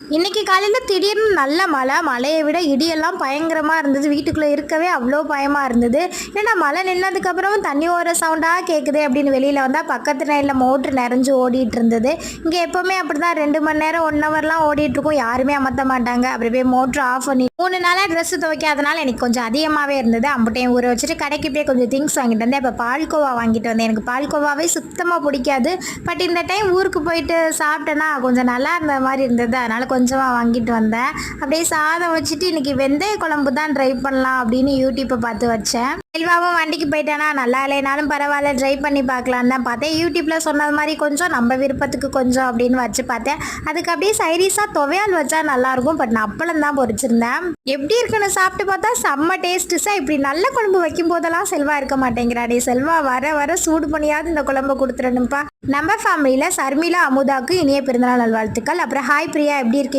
இன்னைக்கு காலையில் திடீர்னு நல்ல மழை, மழையை விட இடியெல்லாம் பயங்கரமாக இருந்தது. வீட்டுக்குள்ளே இருக்கவே அவ்வளோ பயமாக இருந்தது. ஏன்னா மழை நின்னதுக்கப்புறமும் தண்ணி ஓடுற சவுண்டாக கேட்குது அப்படின்னு வெளியில் வந்தால் பக்கத்து நைலில் மோட்ரு நிறைஞ்சு ஓடிட்டு இருந்தது. இங்கே எப்போவுமே அப்படி தான் 2 மணி நேரம் 1 ஹவர்லாம் ஓடிட்டுருக்கும், யாருமே அமர்த்த மாட்டாங்க. அப்படி போய் மோட்ரு ஆஃப் பண்ணி 3 நாளாக ட்ரெஸ்ஸு துவைக்காதனால எனக்கு கொஞ்சம் அதிகமாகவே இருந்தது. அம்புட்டையும் ஊற வச்சுட்டு கடைக்கு போய் கொஞ்சம் திங்ஸ் வாங்கிட்டு வந்தேன். இப்போ பால்கோவா வாங்கிட்டு வந்தேன். எனக்கு பால்கோவாவே சுத்தமாக பிடிக்காது. பட் இந்த டைம் ஊருக்கு போயிட்டு சாப்பிட்டேன்னா கொஞ்சம் நல்லா இருந்த மாதிரி இருந்தது. அதனால் கொஞ்சமாக வாங்கிட்டு வந்தேன். அப்படியே சாதம் வச்சுட்டு இன்றைக்கி வெந்தய குழம்பு தான் ட்ரை பண்ணலாம் அப்படின்னு யூடியூப்பை பார்த்து வச்சேன். செல்வாவும் வண்டிக்கு போயிட்டானா நல்லா இல்லைனாலும் பரவாயில்ல ட்ரை பண்ணி பார்க்கலான்னு தான் பார்த்தேன். யூடியூப்பில் சொன்னது மாதிரி கொஞ்சம் நம்ம விருப்பத்துக்கு கொஞ்சம் அப்படின்னு வச்சு பார்த்தேன். அதுக்கு அப்படியே சைடிஷாக துவையால் வச்சா நல்லாயிருக்கும். பட் நான் அப்பளம் தான் பொரிச்சிருந்தேன். எப்படி இருக்குன்னு சாப்பிட்டு பார்த்தா செம்ம டேஸ்ட்டுஸாக. இப்படி நல்ல குழம்பு வைக்கும் போதெல்லாம் செல்வா இருக்க மாட்டேங்கிறாடே. செல்வா வர சூடு பண்ணியாவது இந்த குழம்பு கொடுத்துடணும்ப்பா. நம்ம ஃபேமிலியில் சர்மிளா அமுதாவுக்கு இனிய பிறந்தநாள் நல்வாழ்த்துக்கள். அப்புறம் ஹாய் பிரியா, எப்படி இருக்கு?